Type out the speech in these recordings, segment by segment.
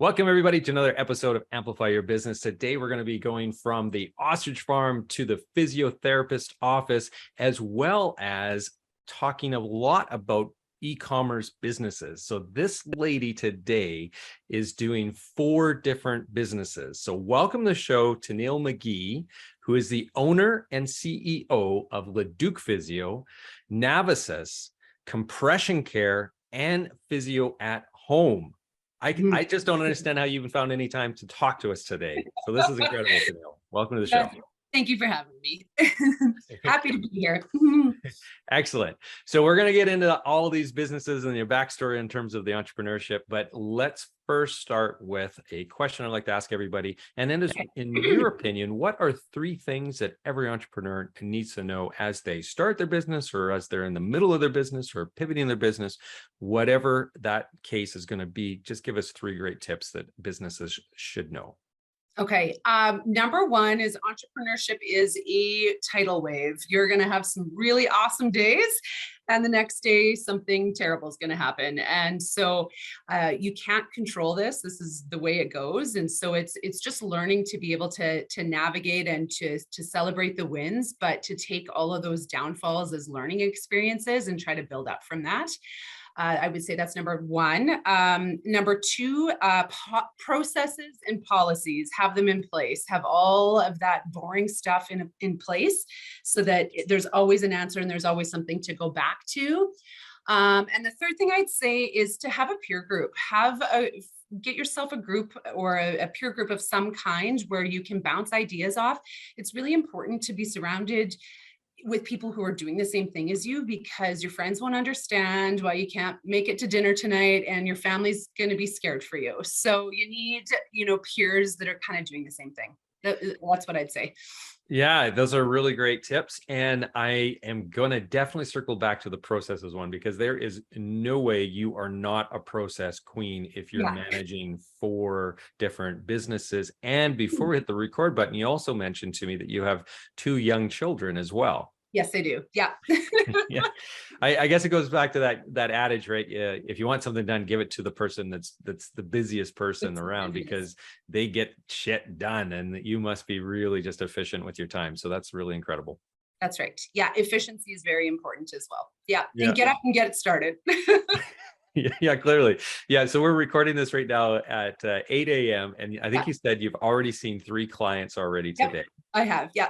Welcome, everybody, to another episode of Amplify Your Business. Today, we're going to be going from the ostrich farm to the physiotherapist office, as well as talking a lot about e-commerce businesses. So this lady today is doing 4 different businesses. So welcome to the show, Tenielle MaGee, who is the owner and CEO of Leduc Physio, Navisess, Compression Care, and Physio at Home. I just don't understand how you even found any time to talk to us today. So this is incredible, Tenielle. Welcome to the show. Thank you for having me. Happy to be here. Excellent. So we're going to get into all these businesses and your backstory in terms of the entrepreneurship, but let's first start with a question I'd like to ask everybody. And then in your opinion, what are 3 things that every entrepreneur needs to know as they start their business or as they're in the middle of their business or pivoting their business, whatever that case is going to be? Just give us 3 great tips that businesses should know. Okay. Number 1 is entrepreneurship is a tidal wave. You're going to have some really awesome days, and the next day something terrible is going to happen. And so you can't control this. This is the way it goes. And so it's just learning to be able to navigate and to celebrate the wins, but to take all of those downfalls as learning experiences and try to build up from that. I would say that's number 1. Number 2, processes and policies, have them in place, have all of that boring stuff in place so that there's always an answer and there's always something to go back to. And the third thing I'd say is to have a peer group, get yourself a group or a peer group of some kind where you can bounce ideas off. It's really important to be surrounded with people who are doing the same thing as you, because your friends won't understand why you can't make it to dinner tonight and your family's going to be scared for you. So you need, peers that are kind of doing the same thing. That's what I'd say. Yeah, those are really great tips. And I am going to definitely circle back to the processes one, because there is no way you are not a process queen if you're managing 4 different businesses. And before we hit the record button, you also mentioned to me that you have 2 young children as well. Yes, I do. Yeah. Yeah. I guess it goes back to that adage, right? If you want something done, give it to the person that's the busiest person around, because they get shit done, and you must be really just efficient with your time. So that's really incredible. That's right. Yeah. Efficiency is very important as well. Yeah. And get up and get it started. Yeah, clearly. Yeah. So we're recording this right now at 8 a.m. And I think you said you've already seen 3 clients already today. I have. Yeah.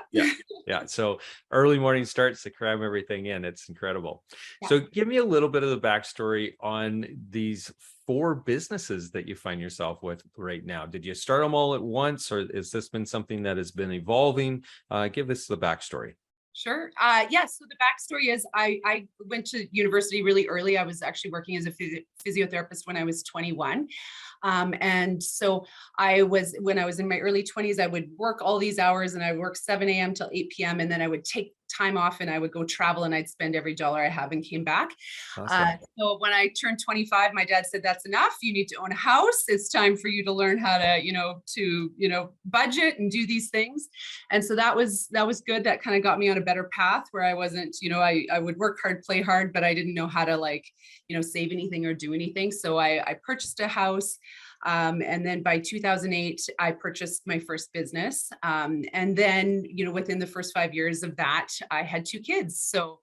Yeah. So early morning starts to cram everything in. It's incredible. Yeah. So give me a little bit of the backstory on these 4 businesses that you find yourself with right now. Did you start them all at once, or has this been something that has been evolving? Give us the backstory. Sure. So the backstory is I went to university really early. I was actually working as a physiotherapist when I was 21. And so when I was in my early 20s, I would work all these hours, and I would work 7 a.m. till 8 p.m. And then I would take time off and I would go travel, and I'd spend every dollar I have and came back. Awesome. So when I turned 25, my dad said, that's enough. You need to own a house. It's time for you to learn how to, budget and do these things. And so that was good. That kind of got me on a better path where I wasn't, I would work hard, play hard, but I didn't know how to save anything or do anything. So I purchased a house. And then by 2008, I purchased my first business. And then, within the first 5 years of that, I had 2 kids. So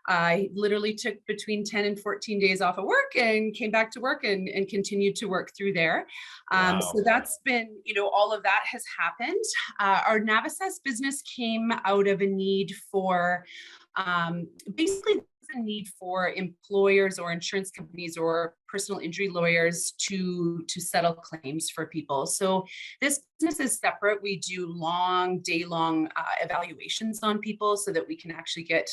I literally took between 10 and 14 days off of work and came back to work and continued to work through there. Wow. So that's been, all of that has happened. Our Navisess business came out of a need for basically a need for employers or insurance companies or personal injury lawyers to settle claims for people. So this business is separate. We do day-long evaluations on people so that we can actually get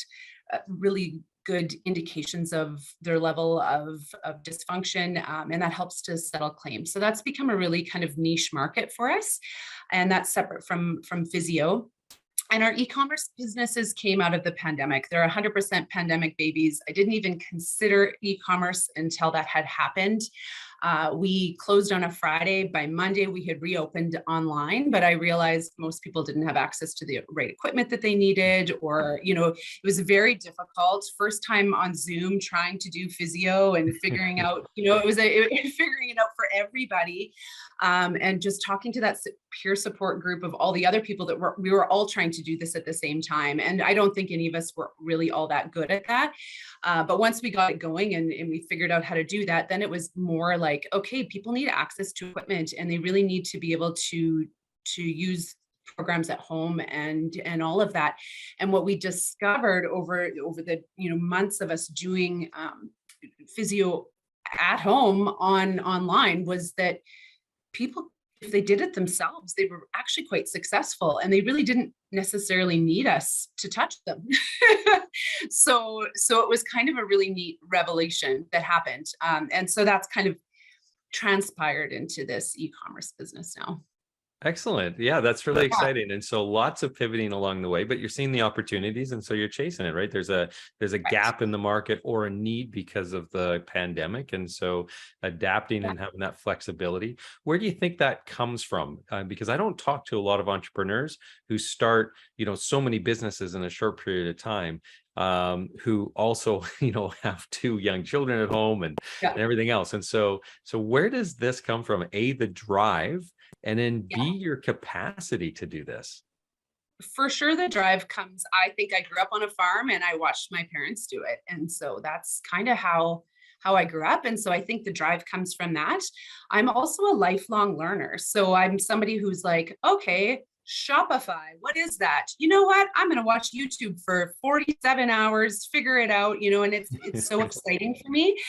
really good indications of their level of dysfunction, and that helps to settle claims. So that's become a really kind of niche market for us, and that's separate from physio. And our e-commerce businesses came out of the pandemic. They're 100% pandemic babies. I didn't even consider e-commerce until that had happened. We closed on a Friday. By Monday, we had reopened online, but I realized most people didn't have access to the right equipment that they needed, or, it was very difficult. First time on Zoom trying to do physio and figuring out, figuring it out for everybody. And just talking to that peer support group of all the other people that we were all trying to do this at the same time. And I don't think any of us were really all that good at that. But once we got it going and we figured out how to do that, then it was more like, okay, people need access to equipment and they really need to be able to use programs at home and all of that. And what we discovered over the months of us doing physio at home online was that people, if they did it themselves, they were actually quite successful and they really didn't necessarily need us to touch them. So it was kind of a really neat revelation that happened. And so that's kind of transpired into this e-commerce business now. Excellent. Yeah, that's really exciting. And so lots of pivoting along the way, but you're seeing the opportunities and so you're chasing it, right? There's a gap in the market or a need because of the pandemic. And so adapting and having that flexibility. Where do you think that comes from? Because I don't talk to a lot of entrepreneurs who start, so many businesses in a short period of time, who also, have two young children at home and everything else. And so where does this come from? A, the drive, and then B, your capacity to do this. For sure, the drive comes. I think I grew up on a farm and I watched my parents do it. And so that's kind of how I grew up. And so I think the drive comes from that. I'm also a lifelong learner. So I'm somebody who's like, okay, Shopify, what is that? You know what? I'm going to watch YouTube for 47 hours, figure it out, and it's so exciting for me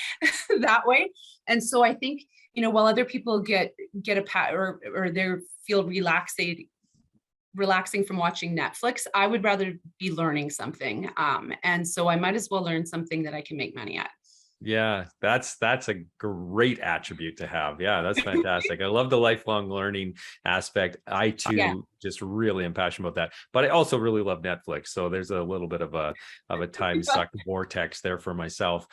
that way. And so I think, while other people get a pat or they feel relaxing from watching Netflix, I would rather be learning something. And so I might as well learn something that I can make money at. Yeah, that's a great attribute to have. Yeah, that's fantastic. I love the lifelong learning aspect. I too just really am passionate about that. But I also really love Netflix. So there's a little bit of a time suck vortex there for myself.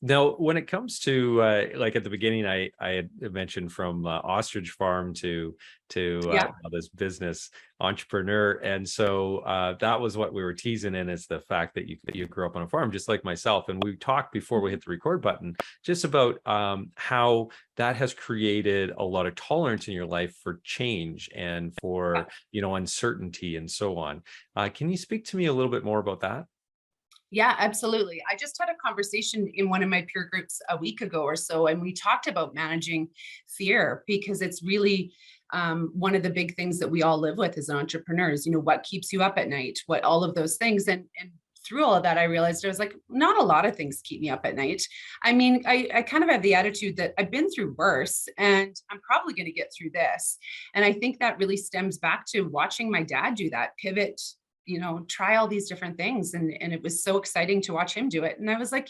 Now, when it comes to like at the beginning, I had mentioned from ostrich farm to this business entrepreneur, and so that was what we were teasing in, is the fact that you grew up on a farm just like myself. And we talked before we hit the record button just about how that has created a lot of tolerance in your life for change and for uncertainty and so on. Can you speak to me a little bit more about that? Yeah, absolutely. I just had a conversation in one of my peer groups a week ago or so, and we talked about managing fear because it's really one of the big things that we all live with as entrepreneurs. What keeps you up at night, what all of those things. And through all of that, I realized I was like, not a lot of things keep me up at night. I mean, I kind of have the attitude that I've been through worse and I'm probably going to get through this. And I think that really stems back to watching my dad do that pivot, try all these different things. And it was so exciting to watch him do it. And I was like,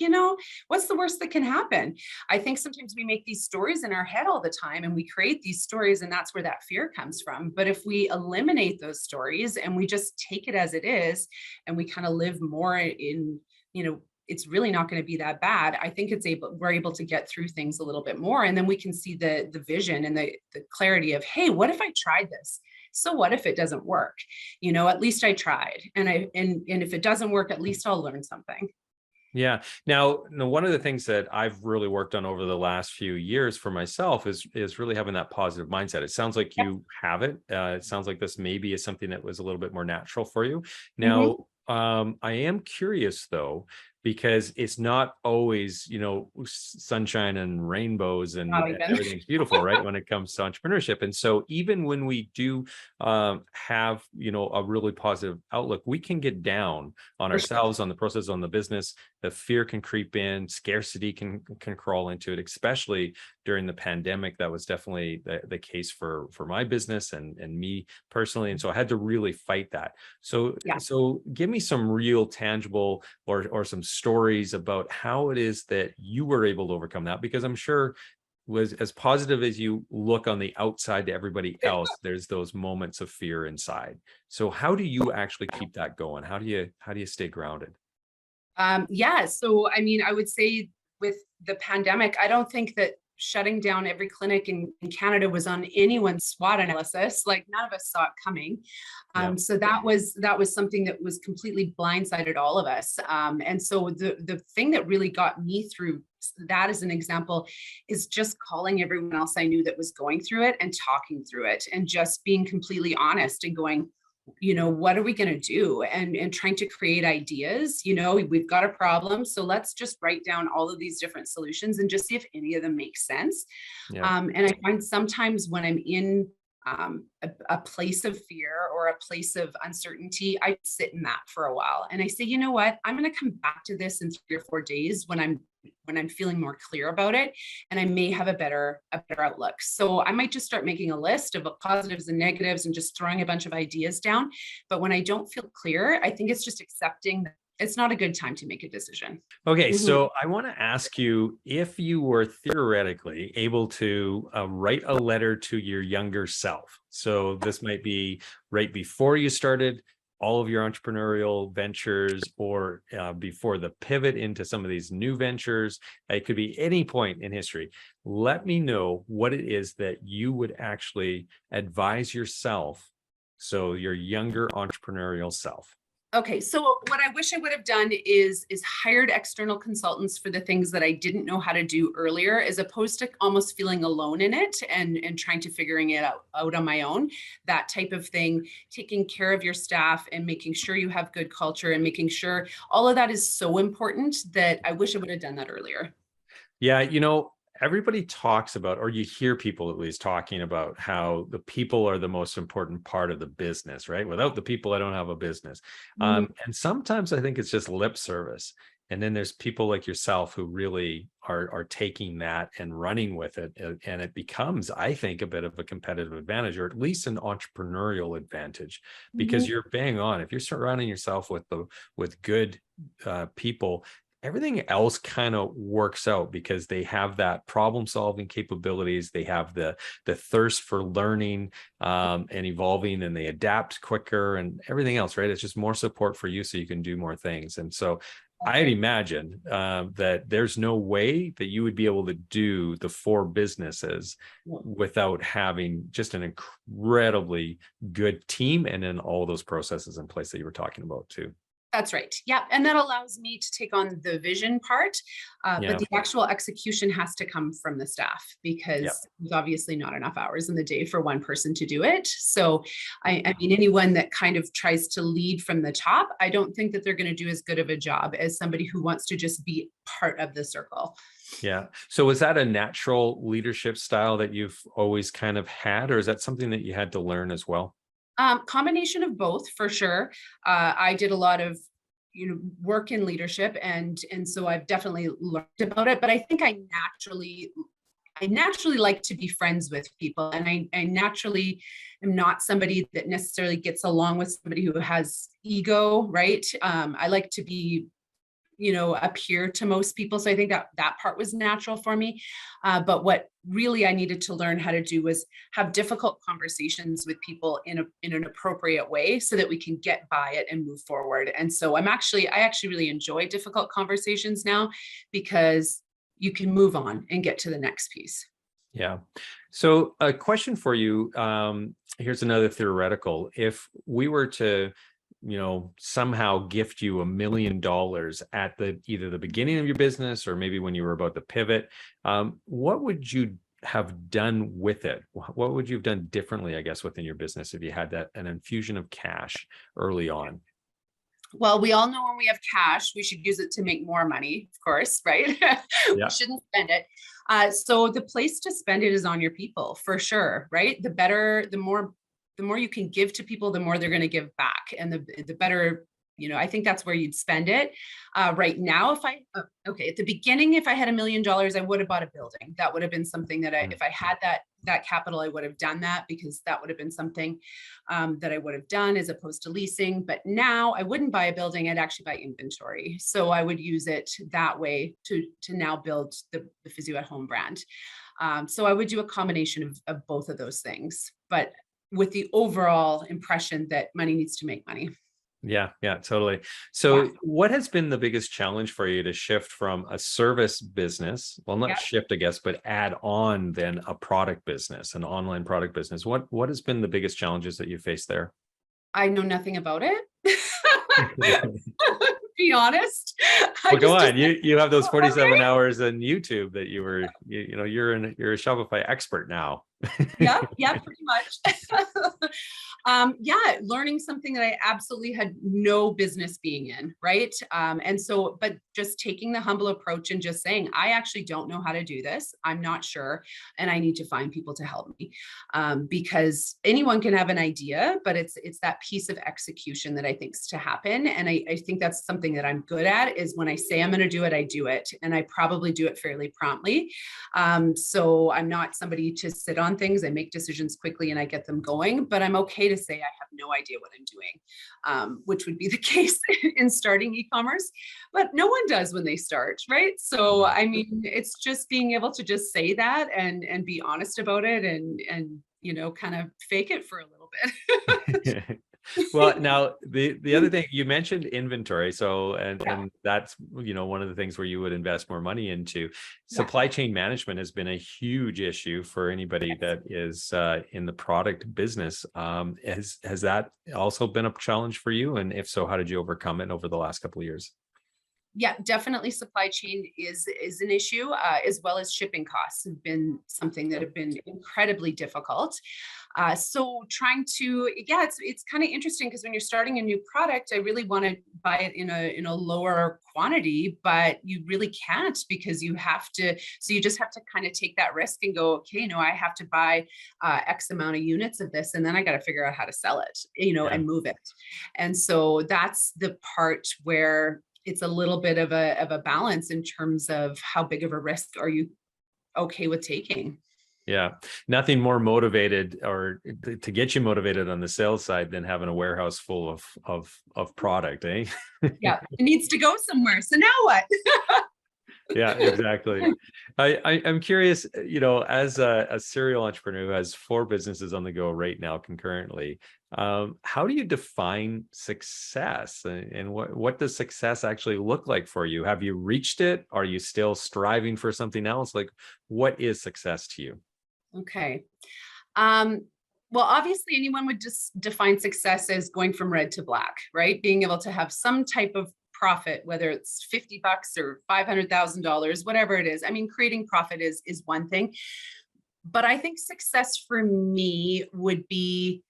what's the worst that can happen? I think sometimes we make these stories in our head all the time and we create these stories, and that's where that fear comes from. But if we eliminate those stories and we just take it as it is, and we kind of live more in, it's really not going to be that bad. I think we're able to get through things a little bit more. And then we can see the vision and the clarity of, hey, what if I tried this? So what if it doesn't work? At least I tried. And if it doesn't work, at least I'll learn something. Yeah. Now, one of the things that I've really worked on over the last few years for myself is really having that positive mindset. It sounds like you have it. It sounds like this maybe is something that was a little bit more natural for you. Now, I am curious though, because it's not always, sunshine and rainbows and everything's beautiful, right? When it comes to entrepreneurship. And so even when we do have, a really positive outlook, we can get down on ourselves, on the process, on the business. The fear can creep in, scarcity can crawl into it, especially during the pandemic. That was definitely the case for my business and me personally. And so I had to really fight that. So give me some real tangible or some stories about how it is that you were able to overcome that, because I'm sure was as positive as you look on the outside to everybody else, there's those moments of fear inside. So how do you actually keep that going? How do you stay grounded? So I mean, I would say with the pandemic, I don't think that shutting down every clinic in Canada was on anyone's SWOT analysis. Like none of us saw it coming. Yeah. So that was something that was completely blindsided all of us. And so the thing that really got me through that as an example is just calling everyone else I knew that was going through it and talking through it and just being completely honest and going, what are we going to do? And trying to create ideas. We've got a problem. So let's just write down all of these different solutions and just see if any of them make sense. Yeah. And I find sometimes when I'm in a place of fear or a place of uncertainty, I sit in that for a while. And I say, you know what, I'm going to come back to this in 3 or 4 days when I'm feeling more clear about it, and I may have a better outlook. So I might just start making a list of positives and negatives and just throwing a bunch of ideas down. But when I don't feel clear, I think it's just accepting that it's not a good time to make a decision. Okay, Mhm. so I want to ask you if you were theoretically able to write a letter to your younger self. So this might be right before you started all of your entrepreneurial ventures, or before the pivot into some of these new ventures. It could be any point in history. Let me know what it is that you would actually advise yourself, so your younger entrepreneurial self. Okay, so what I wish I would have done is hired external consultants for the things that I didn't know how to do earlier, as opposed to almost feeling alone in it and trying to figuring it out on my own. That type of thing, taking care of your staff and making sure you have good culture and making sure all of that is so important that I wish I would have done that earlier. Yeah, everybody talks about, or you hear people at least talking about, how the people are the most important part of the business, right? Without the people, I don't have a business. Mhm. And sometimes I think it's just lip service. And then there's people like yourself who really are taking that and running with it. And it becomes, I think, a bit of a competitive advantage, or at least an entrepreneurial advantage, because Mhm. you're bang on. If you're surrounding yourself with good people, everything else kind of works out, because they have that problem solving capabilities. They have the thirst for learning and evolving, and they adapt quicker and everything else, right? It's just more support for you so you can do more things. And so That's I'd right. imagine that there's no way that you would be able to do the 4 businesses without having just an incredibly good team, and then all those processes in place that you were talking about too. That's right. Yeah. And that allows me to take on the vision part. But Yeah. the actual execution has to come from the staff, Yeah. because there's obviously not enough hours in the day for one person to do it. So, I mean, anyone that kind of tries to lead from the top, I don't think that they're going to do as good of a job as somebody who wants to just be part of the circle. Yeah. So was that a natural leadership style that you've always kind of had, or is that something that you had to learn as well? Combination of both for sure. I did a lot of work in leadership, and so I've definitely learned about it. But I think I naturally like to be friends with people, and I naturally am not somebody that necessarily gets along with somebody who has ego, right? I like to be appear to most people. So I think that part was natural for me. But what really I needed to learn how to do was have difficult conversations with people in an appropriate way, so that we can get by it and move forward. And so I actually really enjoy difficult conversations now, because you can move on and get to the next piece. Yeah. So a question for you. Here's another theoretical. If we were to, somehow gift you $1 million at either the beginning of your business, or maybe when you were about to pivot, what would you have done with it? What would you have done differently, I guess, within your business if you had an infusion of cash early on? Well, we all know when we have cash, we should use it to make more money, of course, right? We Yeah. shouldn't spend it. So the place to spend it is on your people, for sure, right? The more you can give to people, the more they're going to give back, and the better. I think that's where you'd spend it. Right now, at the beginning, if I had $1 million, I would have bought a building. That would have been something that Mm. if I had that capital, I would have done that, because that would have been something that I would have done, as opposed to leasing. But now I wouldn't buy a building; I'd actually buy inventory. So I would use it that way to now build the Physio at Home brand. So I would do a combination of both of those things, but with the overall impression that money needs to make money. Yeah, yeah, totally. Yeah. So what has been the biggest challenge for you to shift from a service business? Well, not Yeah. shift, I guess, but add on then a product business, an online product business. What has been the biggest challenges that you faced there? I know nothing about it. Be honest. I Well, go just on. You have those okay. 47 hours on YouTube that you're a Shopify expert now. Yeah, yeah, pretty much. Yeah, learning something that I absolutely had no business being in, right? And so, but just taking the humble approach and just saying, I actually don't know how to do this. I'm not sure, and I need to find people to help me, because anyone can have an idea, but it's that piece of execution that I think's to happen. And I think that's something that I'm good at. Is when I say I'm going to do it, I do it, and I probably do it fairly promptly. So I'm not somebody to sit on things. I make decisions quickly and I get them going, but I'm okay to say I have no idea what I'm doing, which would be the case in starting e-commerce, but no one does when they start, right? So, Mhm. I mean, it's just being able to just say that and be honest about it and, kind of fake it for a little bit. Well, now the other thing you mentioned inventory. So Yeah, and that's one of the things where you would invest more money into. yeah. Supply chain management has been a huge issue for anybody Yes. that is in the product business. Has that also been a challenge for you? And if so, how did you overcome it over the last couple of years? Yeah, definitely supply chain is an issue, as well as shipping costs have been something that have been incredibly difficult. So trying to, yeah, it's kind of interesting because when you're starting a new product, I really want to buy it in a lower quantity, but you really can't because you have to. So you just have to kind of take that risk and go, okay, I have to buy X amount of units of this, and then I got to figure out how to sell it, Yeah. and move it. And so that's the part where it's a little bit of a balance in terms of how big of a risk are you okay with taking. Yeah, nothing more motivated or to get you motivated on the sales side than having a warehouse full of product, eh? Yeah, it needs to go somewhere. So now what? Yeah, exactly. I'm curious, as a serial entrepreneur who has four businesses on the go right now concurrently, how do you define success, and what does success actually look like for you? Have you reached it? Are you still striving for something else? Like, what is success to you? Okay. Um, well, obviously, anyone would just define success as going from red to black, right? Being able to have some type of profit, whether it's $50 or $500,000, whatever it is. I mean, creating profit is one thing, but I think success for me would be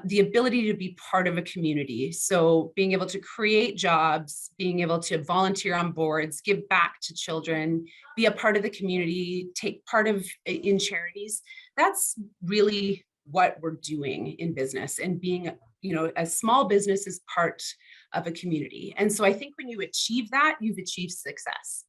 the ability to be part of a community. So being able to create jobs, being able to volunteer on boards, give back to children, be a part of the community, take part of in charities. That's really what we're doing in business, and being, a small business is part of a community. And so I think when you achieve that, you've achieved success.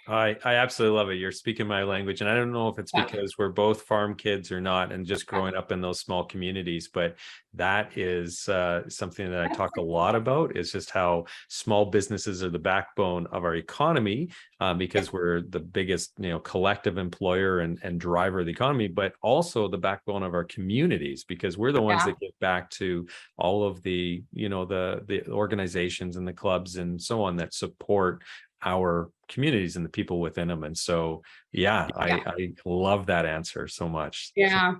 I absolutely love it. You're speaking my language. And I don't know if it's Yeah. because we're both farm kids or not, and just growing up in those small communities, but that is something that I talk a lot about, is just how small businesses are the backbone of our economy, because we're the biggest, collective employer and driver of the economy, but also the backbone of our communities, because we're the ones Yeah. that give back to all of the, the organizations and the clubs and so on that support our communities and the people within them. And so, yeah, Yeah. I love that answer so much. So, Yeah.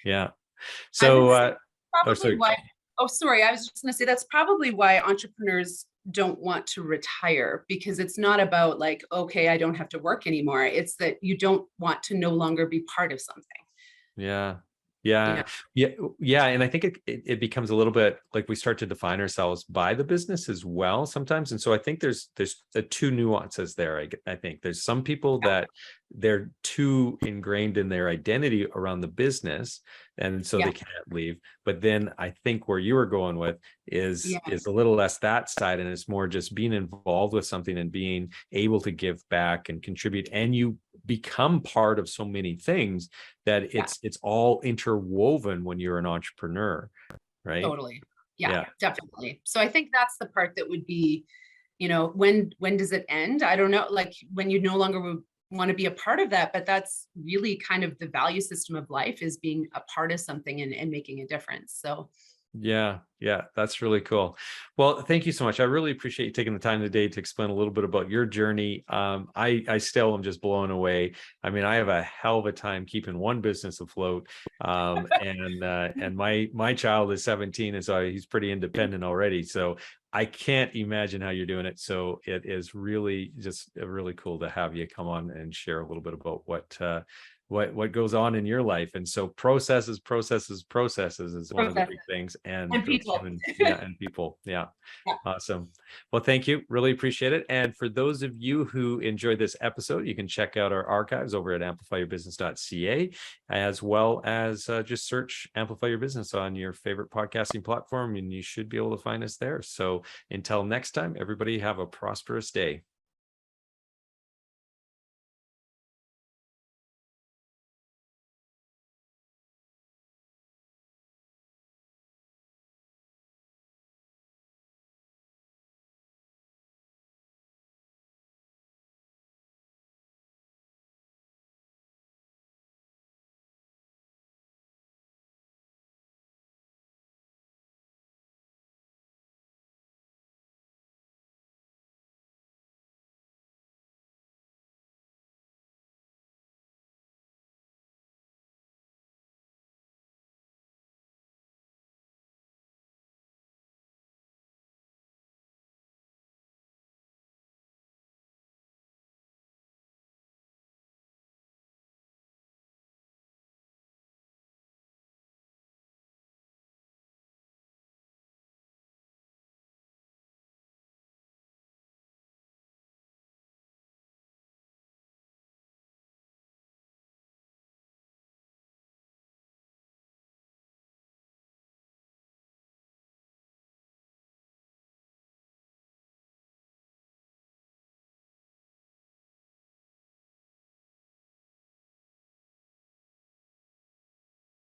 yeah. I would So, say oh, probably sorry. why. Oh, sorry. I was just going to say that's probably why entrepreneurs don't want to retire, because it's not about like, okay, I don't have to work anymore. It's that you don't want to no longer be part of something. Yeah. Yeah. Yeah. Yeah. Yeah. And I think it becomes a little bit like we start to define ourselves by the business as well sometimes. And so I think there's the two nuances there. I think there's some people Yeah. that they're too ingrained in their identity around the business, and so Yeah. they can't leave. But then I think where you were going with Yeah. is a little less that side, and it's more just being involved with something and being able to give back and contribute, and you become part of so many things that Yeah. it's all interwoven when you're an entrepreneur, right? Totally. Yeah, Yeah. definitely. So I think that's the part that would be, when does it end? I don't know, like when you no longer would want to be a part of that, but that's really kind of the value system of life, is being a part of something and making a difference. So Yeah, yeah, that's really cool. Well, thank you so much. I really appreciate you taking the time today to explain a little bit about your journey. I still am just blown away. I mean, I have a hell of a time keeping one business afloat, and my child is 17, and so he's pretty independent already. So I can't imagine how you're doing it. So it is really just really cool to have you come on and share a little bit about what goes on in your life. And so processes is one of the Process big things, and and those people. human, yeah, and people. Yeah. Yeah. Awesome. Well, thank you. Really appreciate it. And for those of you who enjoyed this episode, you can check out our archives over at amplifyyourbusiness.ca, as well as just search Amplify Your Business on your favorite podcasting platform, and you should be able to find us there. So until next time, everybody have a prosperous day.